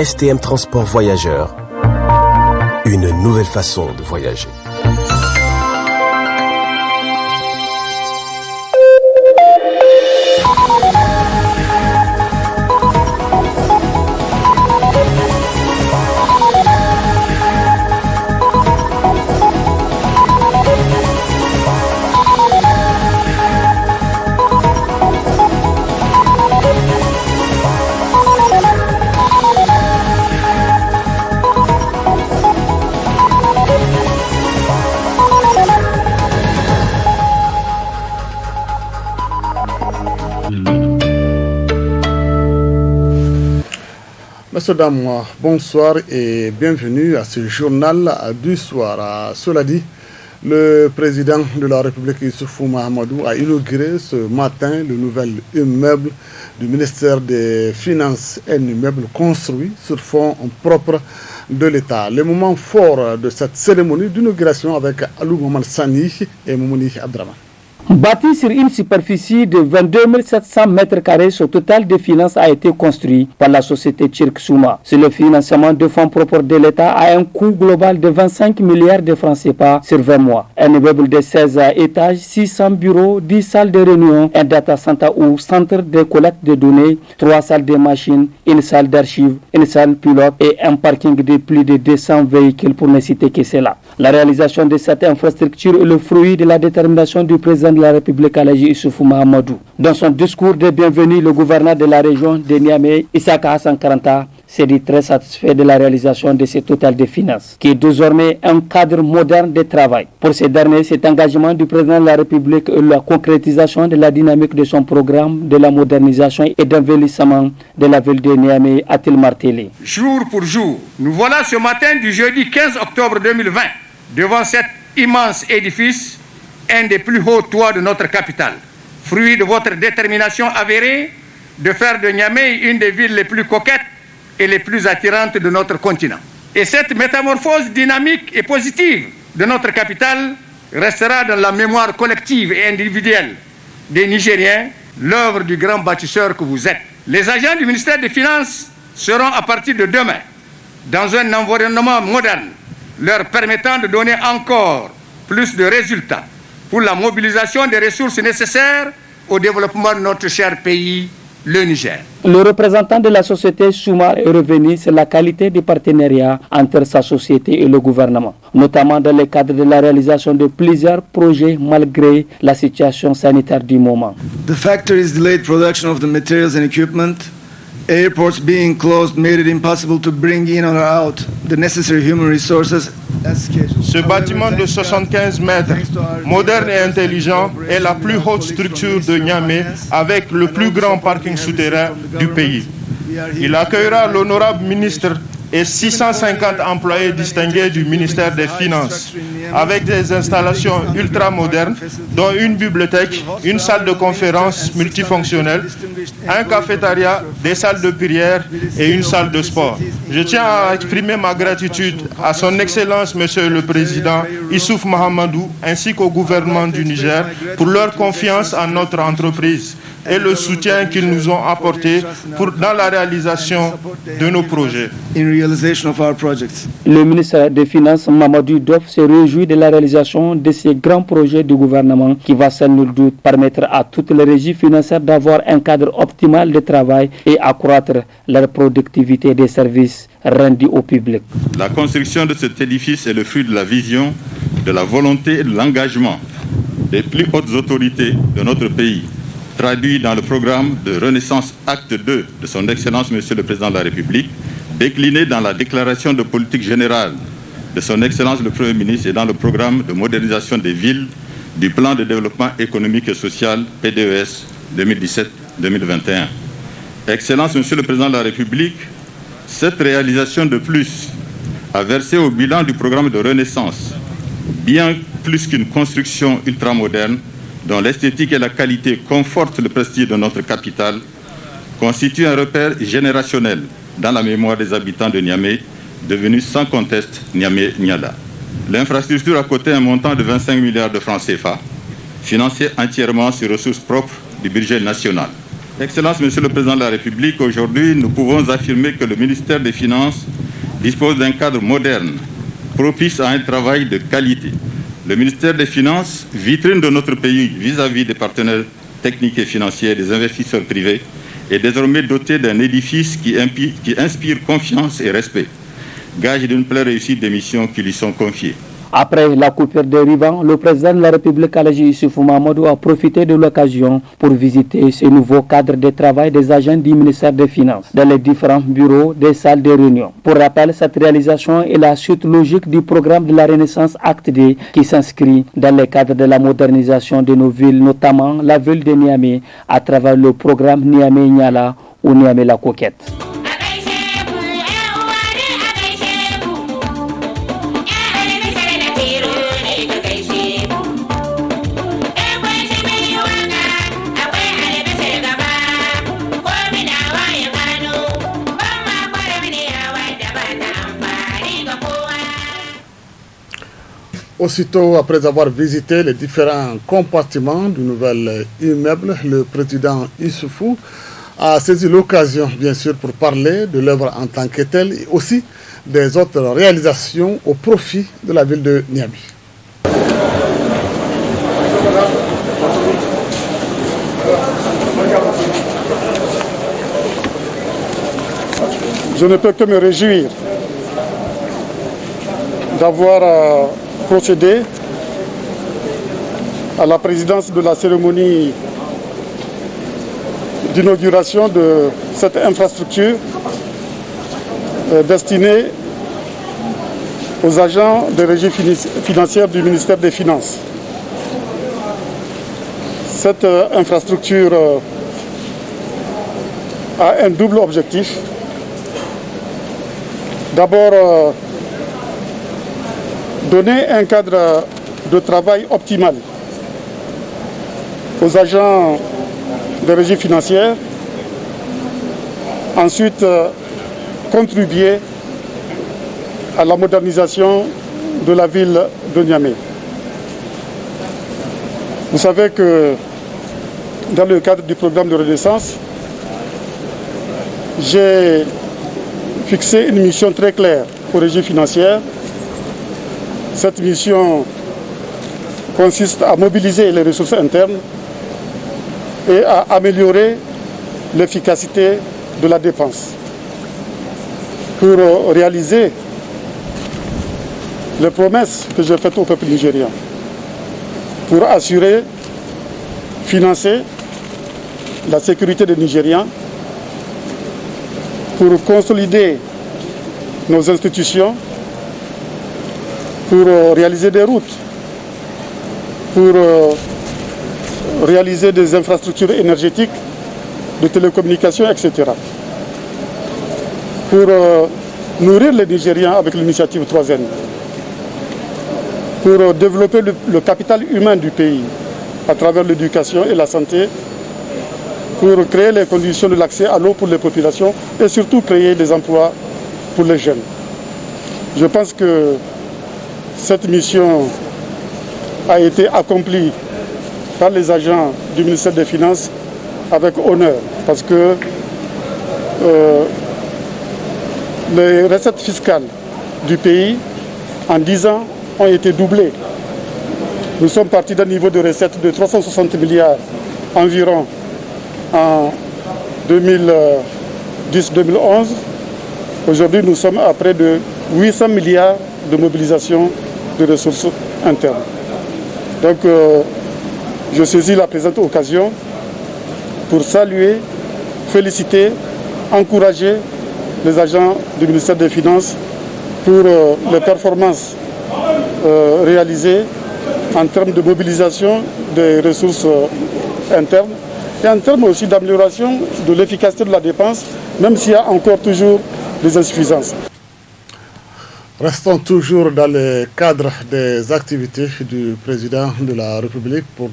STM Transport Voyageurs. Une nouvelle façon de voyager. Messieurs, dames, bonsoir et bienvenue à ce journal du soir. Cela dit, le président de la République, Issoufou Mahamadou, a inauguré ce matin le nouvel immeuble du ministère des Finances, un immeuble construit sur fonds propres de l'État. Le moment fort de cette cérémonie d'inauguration avec Alou Mohamed Sani et Moumouni Abdraman. Bâti sur une superficie de 22 700 m², ce total de finances a été construit par la société turque Souma. C'est le financement de fonds propres de l'État à un coût global de 25 milliards de francs CFA sur 20 mois. Un immeuble de 16 étages, 600 bureaux, 10 salles de réunion, un data center ou centre de collecte de données, 3 salles de machines, une salle d'archives, une salle pilote et un parking de plus de 200 véhicules pour ne citer que cela. La réalisation de cette infrastructure est le fruit de la détermination du président de la République Alaji Issoufou Mahamadou. Dans son discours de bienvenue, le gouverneur de la région de Niamey, Issaka Hassan Karanta, s'est dit très satisfait de la réalisation de ce total de finances, qui est désormais un cadre moderne de travail. Pour ce dernier, cet engagement du président de la République est la concrétisation de la dynamique de son programme de la modernisation et d'envellissement de la ville de Niamey, a-t-il martelé. Jour pour jour, nous voilà ce matin du jeudi 15 octobre 2020 devant cet immense édifice, un des plus hauts toits de notre capitale, fruit de votre détermination avérée de faire de Niamey une des villes les plus coquettes et les plus attirantes de notre continent. Et cette métamorphose dynamique et positive de notre capitale restera dans la mémoire collective et individuelle des Nigériens, l'œuvre du grand bâtisseur que vous êtes. Les agents du ministère des Finances seront à partir de demain dans un environnement moderne, leur permettant de donner encore plus de résultats pour la mobilisation des ressources nécessaires au développement de notre cher pays, le Niger. Le représentant de la société Souma est revenu sur la qualité du partenariat entre sa société et le gouvernement, notamment dans le cadre de la réalisation de plusieurs projets malgré la situation sanitaire du moment. The factory's delayed production of the materials and equipment, airports being closed made it impossible to bring in or out the necessary human resources as scheduled. Ce bâtiment de 75 mètres, moderne et intelligent, est la plus haute structure de Niamey avec le plus grand parking souterrain du pays. Il accueillera l'honorable ministre et 650 employés distingués du ministère des Finances, avec des installations ultra-modernes, dont une bibliothèque, une salle de conférence multifonctionnelle, un cafétéria, des salles de prière et une salle de sport. Je tiens à exprimer ma gratitude à son Excellence, Monsieur le Président Issoufou Mahamadou, ainsi qu'au gouvernement du Niger, pour leur confiance en notre entreprise et le soutien qu'ils nous ont apporté dans la réalisation de nos projets. Le ministre des Finances, Mamadou Dof, se réjouit de la réalisation de ces grands projets du gouvernement qui va sans nul doute permettre à toutes les régies financières d'avoir un cadre optimal de travail et accroître leur productivité des services rendus au public. La construction de cet édifice est le fruit de la vision, de la volonté et de l'engagement des plus hautes autorités de notre pays, traduit dans le programme de Renaissance Acte 2 de son Excellence Monsieur le Président de la République, décliné dans la déclaration de politique générale de son Excellence le Premier ministre et dans le programme de modernisation des villes du plan de développement économique et social PDES 2017-2021. Excellence Monsieur le Président de la République, cette réalisation de plus a versé au bilan du programme de Renaissance, bien plus qu'une construction ultramoderne, dont l'esthétique et la qualité confortent le prestige de notre capitale, constitue un repère générationnel dans la mémoire des habitants de Niamey, devenu sans conteste Niamey-Niala. L'infrastructure a coté un montant de 25 milliards de francs CFA, financé entièrement sur ressources propres du budget national. Excellence, Monsieur le Président de la République, aujourd'hui, nous pouvons affirmer que le ministère des Finances dispose d'un cadre moderne, propice à un travail de qualité. Le ministère des Finances, vitrine de notre pays vis-à-vis des partenaires techniques et financiers et des investisseurs privés, est désormais doté d'un édifice qui inspire confiance et respect, gage d'une pleine réussite des missions qui lui sont confiées. Après la coupure des rivans, le président de la République Alaji Issoufou Mahamadou a profité de l'occasion pour visiter ce nouveau cadre de travail des agents du ministère des Finances dans les différents bureaux des salles de réunion. Pour rappel, cette réalisation est la suite logique du programme de la Renaissance Acte D qui s'inscrit dans le cadre de la modernisation de nos villes, notamment la ville de Niamey, à travers le programme Niamey-Niala ou Niamey-La Coquette. Aussitôt après avoir visité les différents compartiments du nouvel immeuble, le président Issoufou a saisi l'occasion, bien sûr, pour parler de l'œuvre en tant que telle et aussi des autres réalisations au profit de la ville de Niamey. Je ne peux que me réjouir d'avoir procédé à la présidence de la cérémonie d'inauguration de cette infrastructure destinée aux agents de régie financière du ministère des Finances. Cette infrastructure a un double objectif. D'abord, donner un cadre de travail optimal aux agents de régie financière. Ensuite, contribuer à la modernisation de la ville de Niamey. Vous savez que dans le cadre du programme de Renaissance, j'ai fixé une mission très claire aux régies financières. Cette mission consiste à mobiliser les ressources internes et à améliorer l'efficacité de la dépense pour réaliser les promesses que j'ai faites au peuple nigérien, pour assurer, financer la sécurité des Nigériens, pour consolider nos institutions, pour réaliser des routes, pour réaliser des infrastructures énergétiques, de télécommunications, etc. Pour nourrir les Nigériens avec l'initiative 3N, pour développer le capital humain du pays à travers l'éducation et la santé, pour créer les conditions de l'accès à l'eau pour les populations et surtout créer des emplois pour les jeunes. Je pense que cette mission a été accomplie par les agents du ministère des Finances avec honneur parce que les recettes fiscales du pays en 10 ans ont été doublées. Nous sommes partis d'un niveau de recettes de 360 milliards environ en 2010-2011. Aujourd'hui, nous sommes à près de 800 milliards de mobilisation de ressources internes. Donc, je saisis la présente occasion pour saluer, féliciter, encourager les agents du ministère des Finances pour les performances réalisées en termes de mobilisation des ressources internes et en termes aussi d'amélioration de l'efficacité de la dépense, même s'il y a encore toujours des insuffisances. Restons toujours dans le cadre des activités du président de la République pour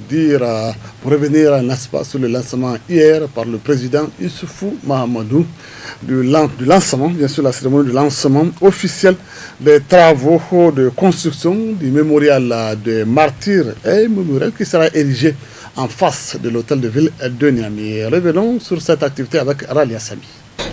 revenir, n'est-ce pas, sur le lancement hier par le président Issoufou Mahamadou du lancement, bien sûr la cérémonie de lancement officiel des travaux de construction du mémorial des martyrs et mémorial qui sera érigé en face de l'hôtel de ville de Niamey. Revenons sur cette activité avec Ralia Sami.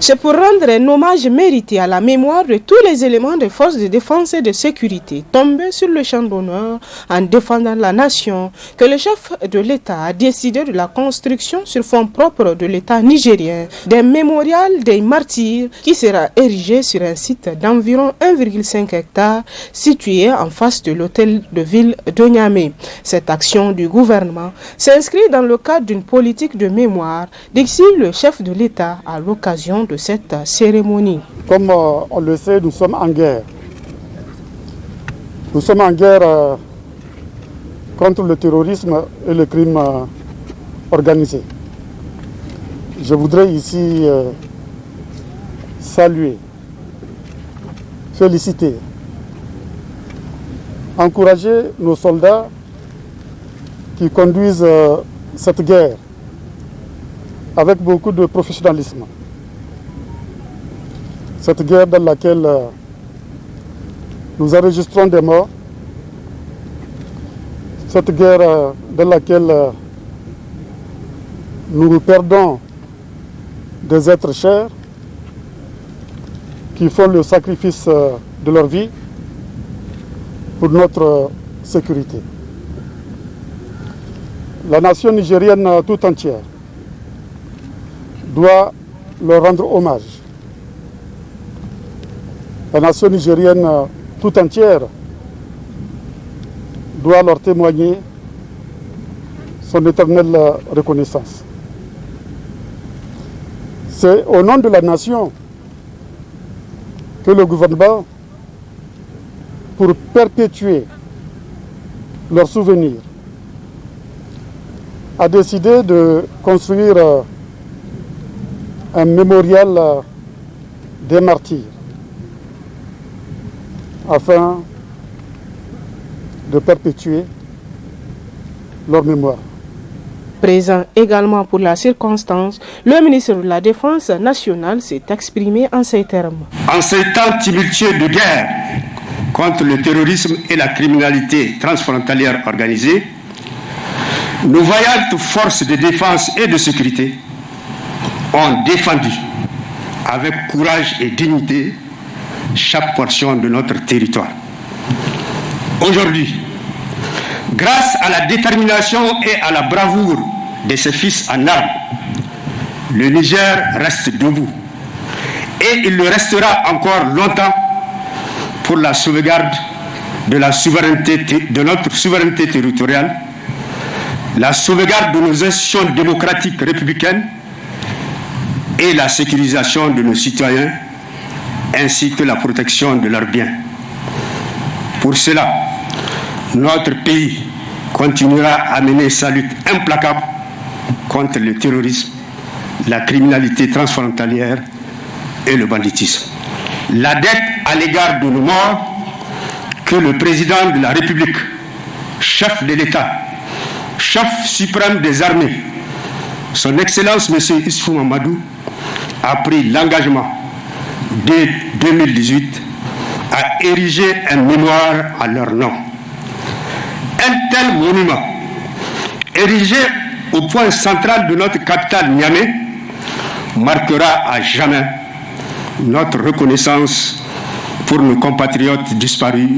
C'est pour rendre un hommage mérité à la mémoire de tous les éléments des forces de défense et de sécurité tombés sur le champ d'honneur en défendant la nation que le chef de l'État a décidé de la construction sur fonds propres de l'État nigérien d'un mémorial des martyrs qui sera érigé sur un site d'environ 1,5 hectare situé en face de l'hôtel de ville de Niamey. Cette action du gouvernement s'inscrit dans le cadre d'une politique de mémoire, dit le chef de l'État à l'occasion de cette cérémonie. Comme on le sait, nous sommes en guerre. Nous sommes en guerre contre le terrorisme et le crime organisé. Je voudrais ici saluer, féliciter, encourager nos soldats qui conduisent cette guerre avec beaucoup de professionnalisme. Cette guerre dans laquelle nous enregistrons des morts, cette guerre dans laquelle nous perdons des êtres chers qui font le sacrifice de leur vie pour notre sécurité. La nation nigérienne tout entière doit leur rendre hommage. La nation nigérienne tout entière doit leur témoigner son éternelle reconnaissance. C'est au nom de la nation que le gouvernement, pour perpétuer leurs souvenirs, a décidé de construire un mémorial des martyrs afin de perpétuer leur mémoire. Présent également pour la circonstance, le ministre de la Défense nationale s'est exprimé en ces termes. En ces temps tumultueux de guerre contre le terrorisme et la criminalité transfrontalière organisée, nos vaillantes forces de défense et de sécurité ont défendu avec courage et dignité chaque portion de notre territoire. Aujourd'hui, grâce à la détermination et à la bravoure de ses fils en armes, le Niger reste debout et il le restera encore longtemps pour la sauvegarde de la souveraineté, de notre souveraineté territoriale, la sauvegarde de nos institutions démocratiques républicaines et la sécurisation de nos citoyens ainsi que la protection de leurs biens. Pour cela, notre pays continuera à mener sa lutte implacable contre le terrorisme, la criminalité transfrontalière et le banditisme. La dette à l'égard de nos morts que le président de la République, chef de l'État, chef suprême des armées, son Excellence M. Issoufou Mahamadou, a pris l'engagement dès 2018 à ériger un mémoire à leur nom. Un tel monument, érigé au point central de notre capitale Niamey, marquera à jamais notre reconnaissance pour nos compatriotes disparus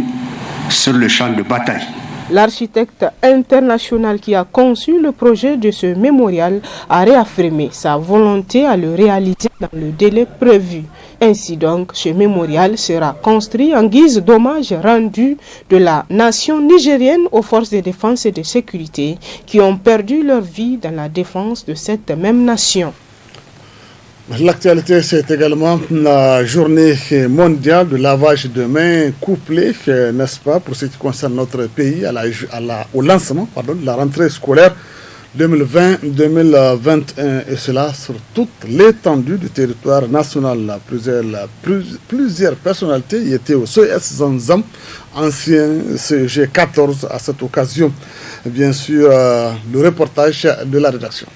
sur le champ de bataille. L'architecte international qui a conçu le projet de ce mémorial a réaffirmé sa volonté à le réaliser dans le délai prévu. Ainsi donc, ce mémorial sera construit en guise d'hommage rendu de la nation nigérienne aux forces de défense et de sécurité qui ont perdu leur vie dans la défense de cette même nation. L'actualité, c'est également la journée mondiale de lavage de mains couplée, n'est-ce pas, pour ce qui concerne notre pays, au lancement de la rentrée scolaire 2020-2021, et cela sur toute l'étendue du territoire national. Plusieurs personnalités y étaient au CES Zanzam, ancien CG14, à cette occasion. Bien sûr, le reportage de la rédaction.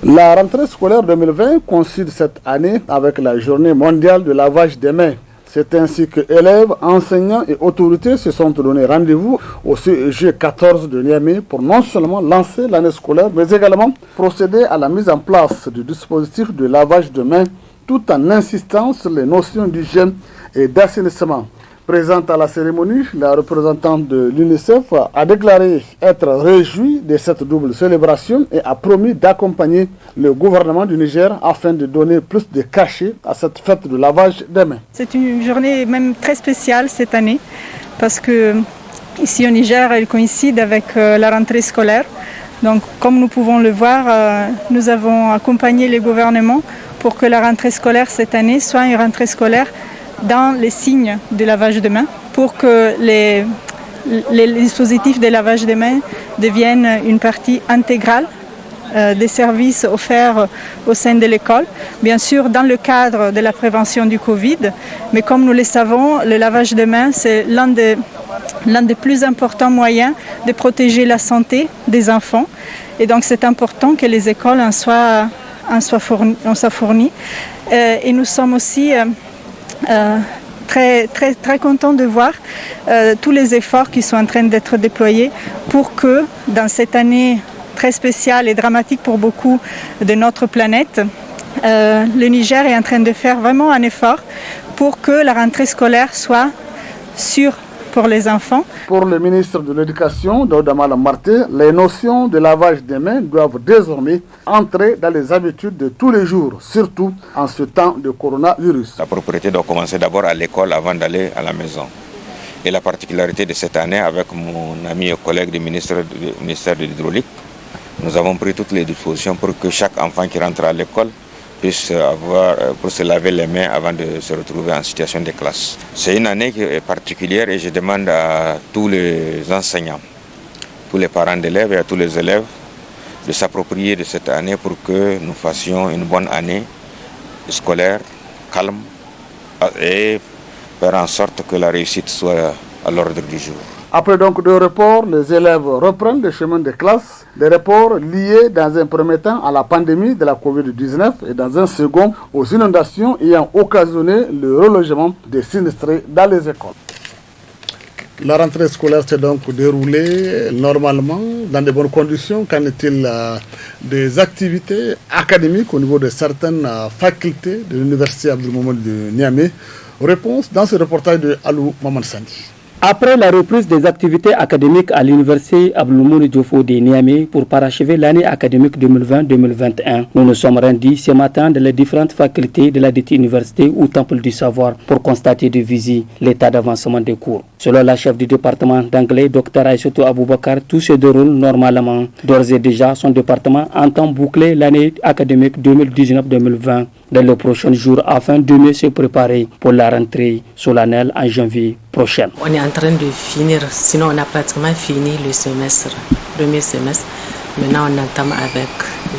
La rentrée scolaire 2020 coïncide cette année avec la journée mondiale de lavage des mains. C'est ainsi que élèves, enseignants et autorités se sont donné rendez-vous au CEG 14 de Niamey pour non seulement lancer l'année scolaire, mais également procéder à la mise en place du dispositif de lavage de mains tout en insistant sur les notions d'hygiène et d'assainissement. Présente à la cérémonie, la représentante de l'UNICEF a déclaré être réjouie de cette double célébration et a promis d'accompagner le gouvernement du Niger afin de donner plus de cachet à cette fête de lavage des mains. C'est une journée même très spéciale cette année parce que ici au Niger, elle coïncide avec la rentrée scolaire. Donc comme nous pouvons le voir, nous avons accompagné le gouvernement pour que la rentrée scolaire cette année soit une rentrée scolaire dans les signes de lavage de mains pour que les dispositifs de lavage de mains deviennent une partie intégrale des services offerts au sein de l'école, bien sûr dans le cadre de la prévention du Covid, mais comme nous le savons, le lavage de mains c'est l'un des plus importants moyens de protéger la santé des enfants et donc c'est important que les écoles en soient fournies et nous sommes aussi très contents de voir tous les efforts qui sont en train d'être déployés pour que dans cette année très spéciale et dramatique pour beaucoup de notre planète, le Niger est en train de faire vraiment un effort pour que la rentrée scolaire soit sûre pour les enfants. Pour le ministre de l'Éducation, Daouda Malam Marté, les notions de lavage des mains doivent désormais entrer dans les habitudes de tous les jours, surtout en ce temps de coronavirus. La propriété doit commencer d'abord à l'école avant d'aller à la maison. Et la particularité de cette année, avec mon ami et collègue du ministère de l'Hydraulique, nous avons pris toutes les dispositions pour que chaque enfant qui rentre à l'école puisse pour se laver les mains avant de se retrouver en situation de classe. C'est une année qui est particulière et je demande à tous les enseignants, tous les parents d'élèves et à tous les élèves de s'approprier de cette année pour que nous fassions une bonne année scolaire, calme et faire en sorte que la réussite soit à l'ordre du jour. Après donc 2 reports, les élèves reprennent le chemin de classe. Des reports liés dans un premier temps à la pandémie de la Covid-19 et dans un second aux inondations ayant occasionné le relogement des sinistrés dans les écoles. La rentrée scolaire s'est donc déroulée normalement, dans de bonnes conditions. Qu'en est-il des activités académiques au niveau de certaines facultés de l'Université Abdelmoumene de Niamey? Réponse dans ce reportage de Alou Maman Sandi. Après la reprise des activités académiques à l'université Abdelmoumene Diofo de Niamey pour parachever l'année académique 2020-2021, nous nous sommes rendus ce matin dans les différentes facultés de la dite université ou temple du savoir pour constater de visu l'état d'avancement des cours. Selon la chef du département d'anglais, Dr Aïssatou Aboubakar, tout se déroule normalement. D'ores et déjà, son département entend boucler l'année académique 2019-2020 dans les prochains jours afin de mieux se préparer pour la rentrée solennelle en janvier prochain. On est en train de finir, sinon on a pratiquement fini le semestre, premier semestre. Maintenant on entame avec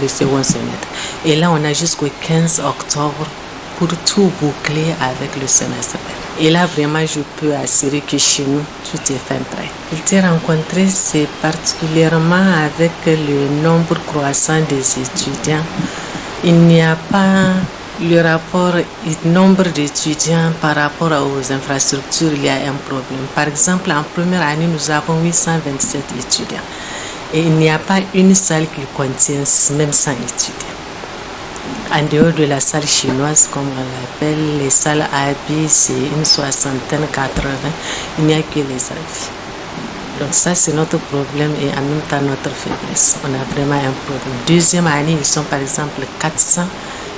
le second semestre. Et là on a jusqu'au 15 octobre pour tout boucler avec le semestre. Et là vraiment je peux assurer que chez nous tout est fin prêt. J'ai rencontré c'est particulièrement avec le nombre croissant des étudiants. Il n'y a pas le rapport nombre d'étudiants par rapport aux infrastructures, il y a un problème. Par exemple, en première année, nous avons 827 étudiants. Et il n'y a pas une salle qui contient même 100 étudiants. En dehors de la salle chinoise, comme on l'appelle, les salles AB, c'est une soixantaine, 80. Il n'y a que les avis. Donc ça, c'est notre problème et en même temps notre faiblesse. On a vraiment un problème. Deuxième année, ils sont par exemple 400.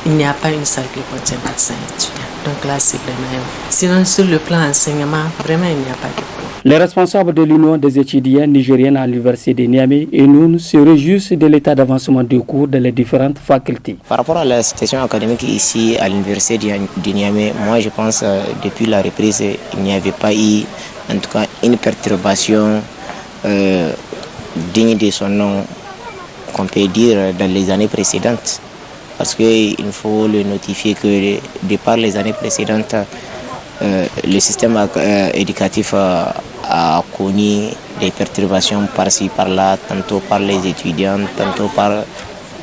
Il n'y a pas une salle qui contient 400 étudiants. Donc là, c'est vraiment... Sinon, sur le plan enseignement, vraiment, il n'y a pas de problème. Les responsables de l'Union des étudiants nigériennes à l'Université de Niamey et nous se réjouissent de l'état d'avancement des cours dans les différentes facultés. Par rapport à la situation académique ici à l'Université de Niamey, moi je pense depuis la reprise, il n'y avait pas eu, en tout cas, une perturbation digne de son nom, qu'on peut dire, dans les années précédentes. Parce qu'il faut le notifier que de par les années précédentes, le système éducatif a connu des perturbations par-ci, par-là, tantôt par les étudiants, tantôt par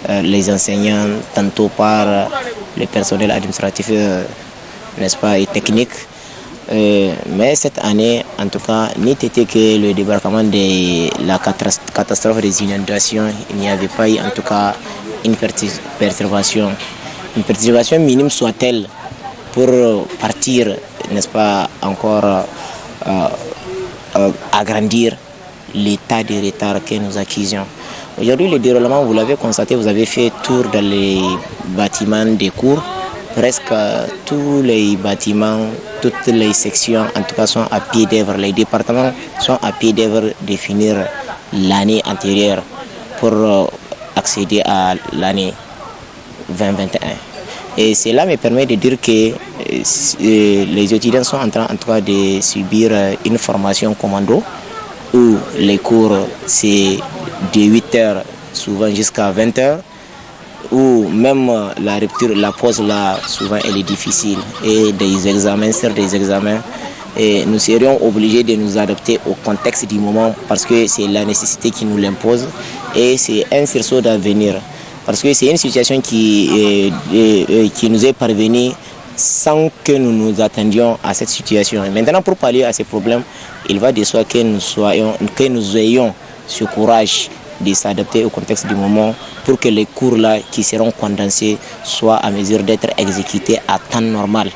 les enseignants, tantôt par le personnel administratif, n'est-ce pas, et technique. Mais cette année, en tout cas, n'ait été que le débarquement de la catastrophe des inondations, il n'y avait pas eu en tout cas une perturbation. Une perturbation minime soit-elle pour partir, n'est-ce pas, encore agrandir l'état de retard que nous accusions. Aujourd'hui, le déroulement, vous l'avez constaté, vous avez fait tour dans les bâtiments des cours. Presque tous les bâtiments, toutes les sections, en tout cas, sont à pied d'œuvre. Les départements sont à pied d'œuvre de finir l'année antérieure pour accéder à l'année 2021. Et cela me permet de dire que les étudiants sont en train, en tout cas, de subir une formation commando où les cours, c'est de 8h souvent jusqu'à 20h. Où même la rupture, la pause là, souvent elle est difficile. Et des examens sur des examens, et nous serions obligés de nous adapter au contexte du moment parce que c'est la nécessité qui nous l'impose et c'est un sursaut d'avenir. Parce que c'est une situation qui nous est parvenue sans que nous nous attendions à cette situation. Et maintenant, pour pallier à ces problèmes, il va de soi que nous ayons ce courage de s'adapter au contexte du moment pour que les cours-là qui seront condensés soient à mesure d'être exécutés à temps normal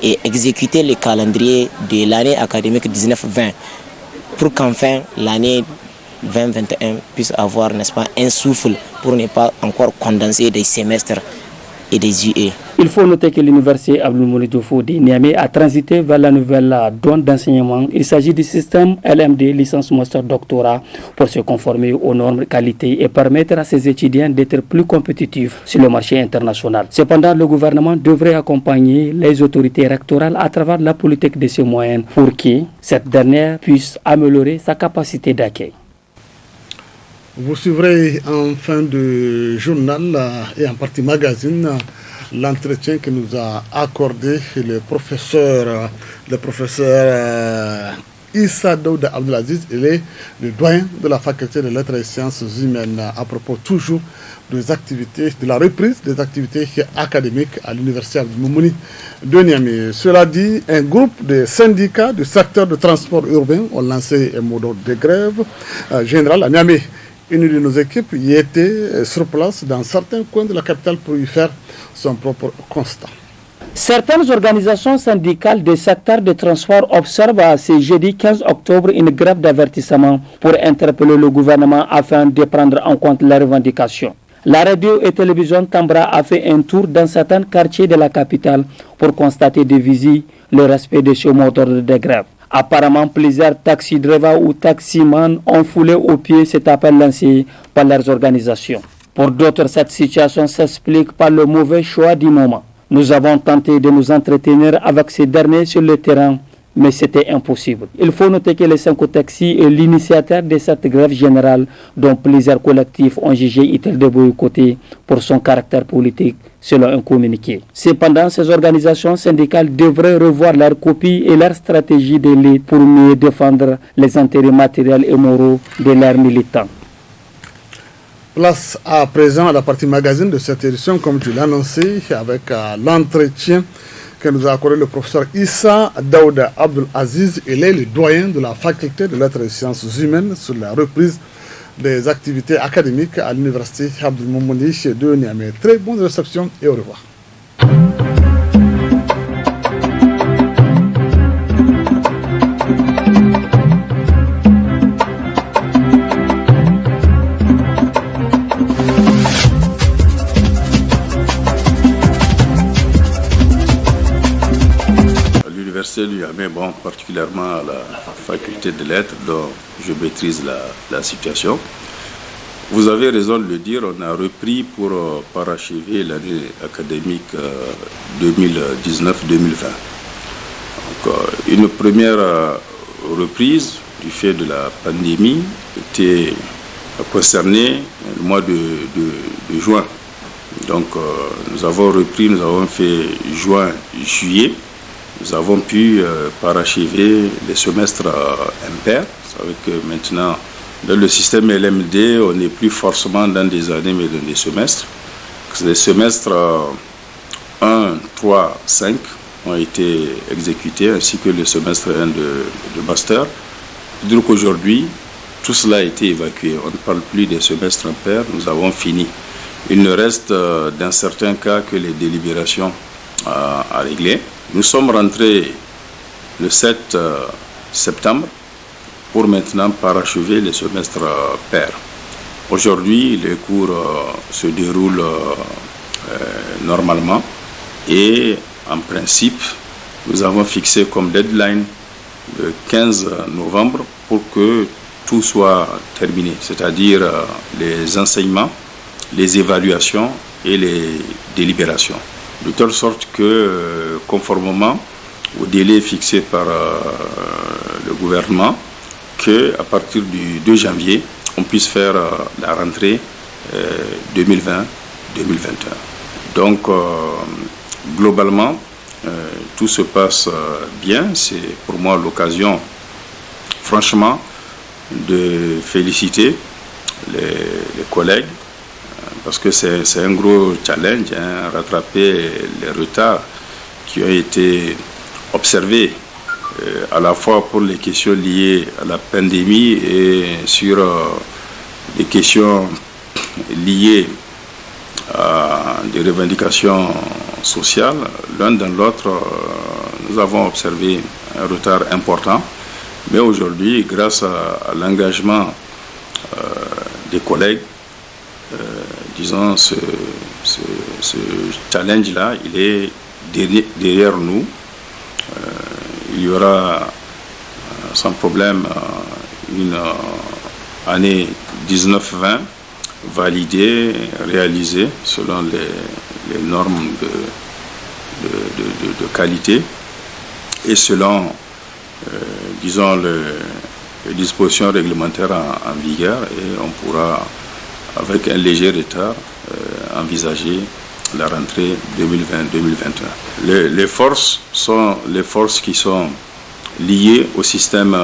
et exécuter le calendrier de l'année académique 19-20 pour qu'enfin l'année 2021 puisse avoir, n'est-ce pas, un souffle pour ne pas encore condenser des semestres et des UE. Il faut noter que l'université Abdoumouni Dioufo de Niamey a transité vers la nouvelle donne d'enseignement. Il s'agit du système LMD, licence master doctorat, pour se conformer aux normes qualité et permettre à ses étudiants d'être plus compétitifs sur le marché international. Cependant, le gouvernement devrait accompagner les autorités rectorales à travers la politique de ces moyens pour que cette dernière puisse améliorer sa capacité d'accueil. Vous suivrez en fin de journal et en partie magazine l'entretien que nous a accordé le professeur Issa Daouda Abdelaziz. Il est le doyen de la faculté de lettres et sciences humaines à propos toujours des activités, de la reprise des activités académiques à l'université Abdoumouni de Niamey. Cela dit, un groupe de syndicats du secteur de transport urbain ont lancé un mot de grève générale à Niamey. Une de nos équipes y était sur place dans certains coins de la capitale pour y faire son propre constat. Certaines organisations syndicales des secteurs de transport observent ce jeudi 15 octobre une grève d'avertissement pour interpeller le gouvernement afin de prendre en compte les revendications. La radio et télévision Tambra a fait un tour dans certains quartiers de la capitale pour constater de visu le respect de ce mot d'ordre de grève. Apparemment, plusieurs taxi-drivers ou taximans ont foulé au pied cet appel lancé par leurs organisations. Pour d'autres, cette situation s'explique par le mauvais choix du moment. Nous avons tenté de nous entretenir avec ces derniers sur le terrain, mais c'était impossible. Il faut noter que les 5 taxis est l'initiateur de cette grève générale dont plusieurs collectifs ont jugé utile de boycotter pour son caractère politique, selon un communiqué. Cependant, ces organisations syndicales devraient revoir leur copie et leur stratégie de lutte pour mieux défendre les intérêts matériels et moraux de leurs militants. Place à présent à la partie magazine de cette édition, comme tu l'as annoncé, avec l'entretien que nous a accordé le professeur Issa Daouda Abdelaziz. Il est le doyen de la faculté de lettres et sciences humaines sur la reprise des activités académiques à l'université Abdoumouni de Niamey. Très bonne réception et au revoir. L'université de Niamey, particulièrement à la faculté de lettres dont je maîtrise la situation. Vous avez raison de le dire, on a repris pour parachever l'année académique 2019-2020. Donc, une première reprise du fait de la pandémie était concernée le mois de juin. Donc nous avons repris, nous avons fait juin-juillet. Nous avons pu parachever les semestres impairs. Vous savez que maintenant, dans le système LMD, on n'est plus forcément dans des années, mais dans des semestres. Les semestres 1, 3, 5 ont été exécutés, ainsi que le semestre 1 de master. Donc aujourd'hui, tout cela a été évacué. On ne parle plus des semestres impairs, nous avons fini. Il ne reste dans certains cas que les délibérations à régler. Nous sommes rentrés le 7 septembre pour maintenant parachever les semestres pairs. Aujourd'hui, les cours se déroulent normalement et en principe, nous avons fixé comme deadline le 15 novembre pour que tout soit terminé, c'est-à-dire les enseignements, les évaluations et les délibérations. De telle sorte que, conformément au délai fixé par le gouvernement, qu'à partir du 2 janvier, on puisse faire la rentrée 2020-2021. Donc, globalement, tout se passe bien. C'est pour moi l'occasion, franchement, de féliciter les collègues, parce que c'est un gros challenge, rattraper les retards qui ont été observés à la fois pour les questions liées à la pandémie et sur les questions liées à des revendications sociales. L'un dans l'autre, nous avons observé un retard important, mais aujourd'hui, grâce à l'engagement des collègues, disons, ce challenge-là, il est derrière nous. Il y aura sans problème une année 19-20 validée, réalisée selon les normes de qualité et selon, disons, les dispositions réglementaires en vigueur, et on pourra, avec un léger retard, envisager la rentrée 2020-2021. Les forces sont les forces qui sont liées au système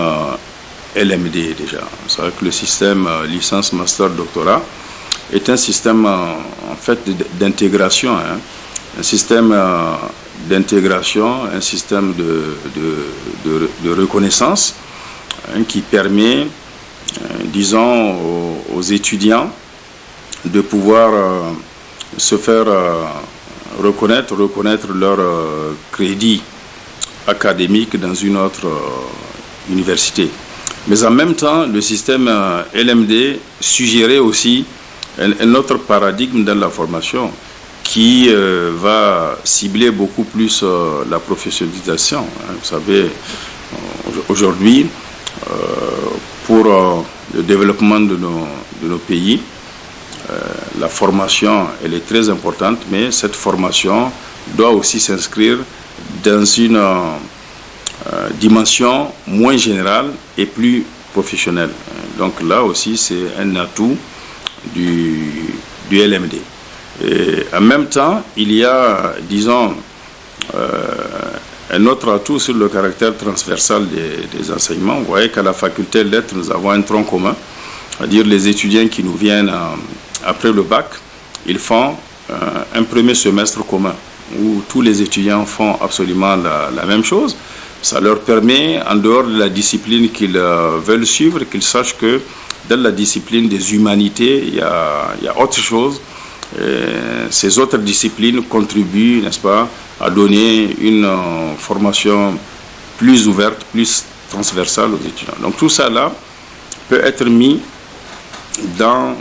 LMD déjà. Vous savez que le système licence, master, doctorat est un système en fait d'intégration, un système d'intégration, un système de reconnaissance qui permet, disons, aux étudiants de pouvoir se faire reconnaître leur crédit académique dans une autre université. Mais en même temps, le système LMD suggérait aussi un autre paradigme dans la formation qui va cibler beaucoup plus la professionnalisation. Vous savez, aujourd'hui, pour le développement de nos pays, la formation, elle est très importante, mais cette formation doit aussi s'inscrire dans une dimension moins générale et plus professionnelle. Donc là aussi, c'est un atout du LMD. Et en même temps, il y a, disons, un autre atout sur le caractère transversal des enseignements. Vous voyez qu'à la faculté de lettres, nous avons un tronc commun, c'est-à-dire les étudiants qui nous viennent après le bac, ils font un premier semestre commun où tous les étudiants font absolument la même chose. Ça leur permet, en dehors de la discipline qu'ils veulent suivre, qu'ils sachent que dans la discipline des humanités, il y a autre chose. Ces autres disciplines contribuent, n'est-ce pas, à donner une formation plus ouverte, plus transversale aux étudiants. Donc tout ça là peut être mis dans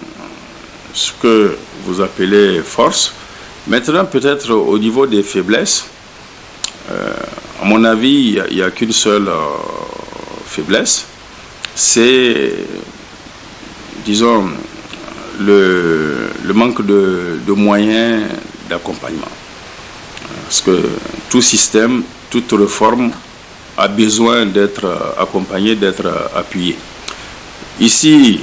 ce que vous appelez force. Maintenant, peut-être au niveau des faiblesses, à mon avis, il n'y a qu'une seule faiblesse, c'est, disons, le manque de moyens d'accompagnement. Parce que tout système, toute réforme a besoin d'être accompagné, d'être appuyé. Ici,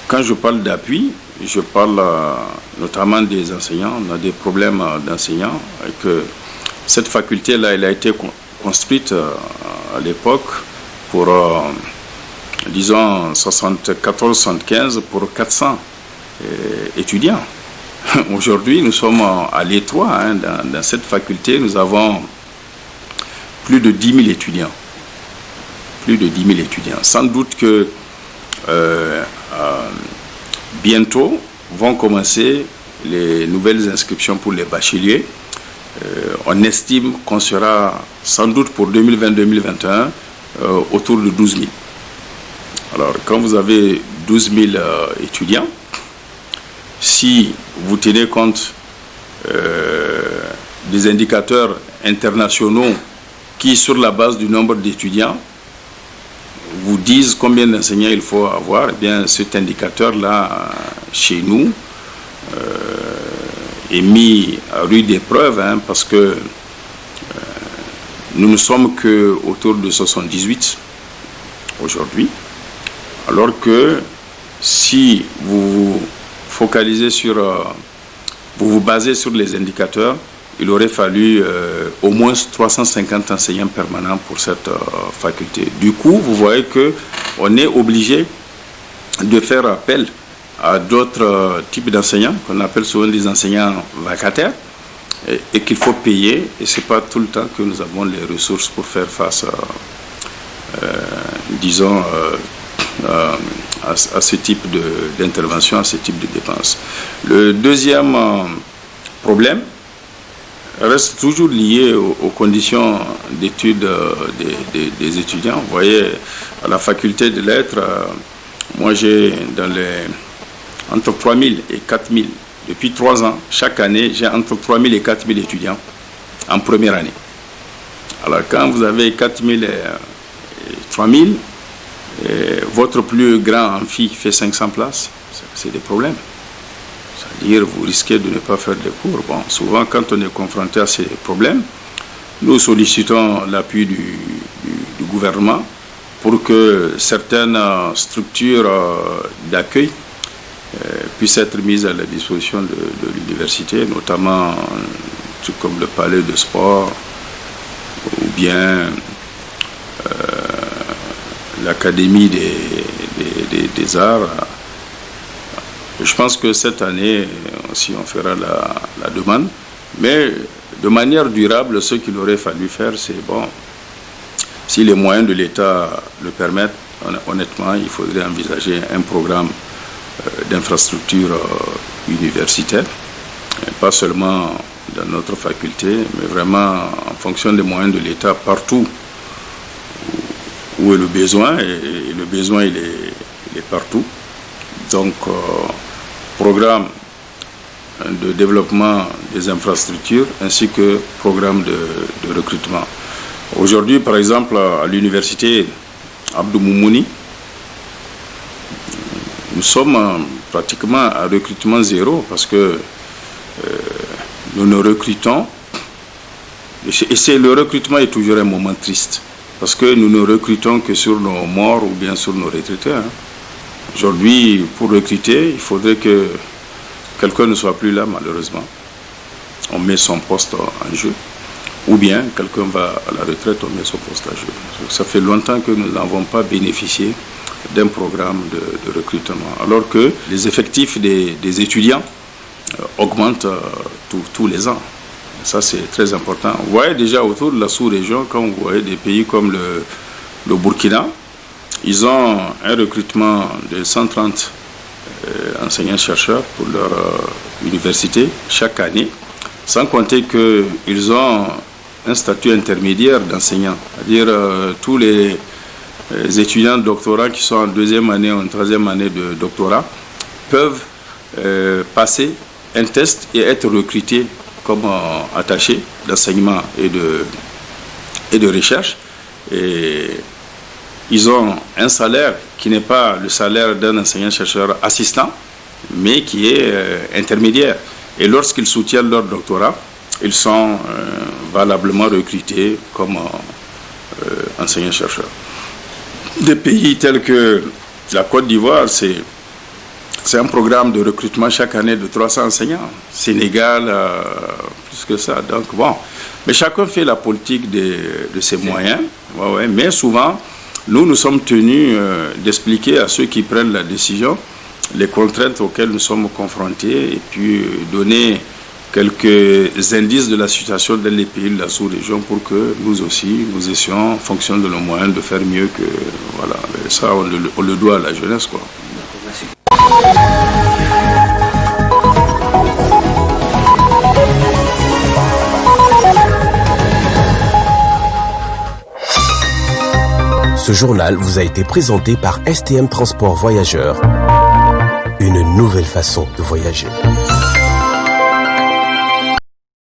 quand je parle d'appui, je parle notamment des enseignants. On a des problèmes d'enseignants. Et que cette faculté-là, elle a été construite à l'époque pour, disons, 74-75 pour 400 étudiants. Aujourd'hui, nous sommes à l'étroit. Dans cette faculté, nous avons plus de 10 000 étudiants. Plus de 10 000 étudiants. Sans doute que bientôt vont commencer les nouvelles inscriptions pour les bacheliers. On estime qu'on sera sans doute pour 2020-2021 autour de 12 000. Alors, quand vous avez 12 000 étudiants, si vous tenez compte des indicateurs internationaux qui, sur la base du nombre d'étudiants, vous disent combien d'enseignants il faut avoir, eh bien, cet indicateur-là, chez nous, est mis à rude épreuve, parce que nous ne sommes qu'autour de 78 aujourd'hui, alors que si vous vous focalisez sur, vous vous basez sur les indicateurs, il aurait fallu au moins 350 enseignants permanents pour cette faculté. Du coup, vous voyez qu'on est obligé de faire appel à d'autres types d'enseignants, qu'on appelle souvent des enseignants vacataires, et qu'il faut payer, et ce n'est pas tout le temps que nous avons les ressources pour faire face, disons, à ce type d'intervention, à ce type de dépenses. Le deuxième problème reste toujours lié aux conditions d'études des étudiants. Vous voyez, à la faculté de lettres, moi j'ai entre 3 000 et 4 000, depuis 3 ans, chaque année, j'ai entre 3 000 et 4 000 étudiants en première année. Alors quand vous avez 4 000 et 3 000, votre plus grand amphi fait 500 places, c'est des problèmes. C'est-à-dire, vous risquez de ne pas faire des cours. Bon, souvent, quand on est confronté à ces problèmes, nous sollicitons l'appui du gouvernement pour que certaines structures d'accueil puissent être mises à la disposition de l'université, notamment tout comme le palais de sport ou bien l'académie des arts. Je pense que cette année aussi on fera la demande, mais de manière durable, ce qu'il aurait fallu faire, c'est bon, si les moyens de l'État le permettent, honnêtement, il faudrait envisager un programme d'infrastructure universitaire, pas seulement dans notre faculté, mais vraiment en fonction des moyens de l'État partout où est le besoin, et le besoin il est partout. Donc, programme de développement des infrastructures ainsi que programme de recrutement. Aujourd'hui, par exemple, à l'université Abdou Moumouni, nous sommes pratiquement à recrutement zéro parce que nous ne recrutons, et le recrutement est toujours un moment triste parce que nous ne recrutons que sur nos morts ou bien sur nos retraités. Aujourd'hui, pour recruter, il faudrait que quelqu'un ne soit plus là, malheureusement. On met son poste en jeu. Ou bien, quelqu'un va à la retraite, on met son poste en jeu. Ça fait longtemps que nous n'avons pas bénéficié d'un programme de recrutement. Alors que les effectifs des étudiants augmentent tous les ans. Ça, c'est très important. Vous voyez déjà autour de la sous-région, quand vous voyez des pays comme le Burkina, ils ont un recrutement de 130 enseignants-chercheurs pour leur université chaque année, sans compter qu'ils ont un statut intermédiaire d'enseignant. C'est-à-dire tous les étudiants doctorants qui sont en deuxième année ou en troisième année de doctorat peuvent passer un test et être recrutés comme attachés d'enseignement et de recherche. Et ils ont un salaire qui n'est pas le salaire d'un enseignant-chercheur assistant, mais qui est intermédiaire. Et lorsqu'ils soutiennent leur doctorat, ils sont valablement recrutés comme enseignants-chercheurs. Des pays tels que la Côte d'Ivoire, c'est un programme de recrutement chaque année de 300 enseignants. Sénégal, plus que ça. Donc, bon. Mais chacun fait la politique de ses moyens. Ouais, mais souvent, nous sommes tenus d'expliquer à ceux qui prennent la décision les contraintes auxquelles nous sommes confrontés et puis donner quelques indices de la situation dans les pays de la sous-région pour que nous aussi, nous essayons, en fonction de nos moyens, de faire mieux que... Voilà, mais ça, on le doit à la jeunesse, quoi. Ce journal vous a été présenté par STM Transport Voyageurs. Une nouvelle façon de voyager.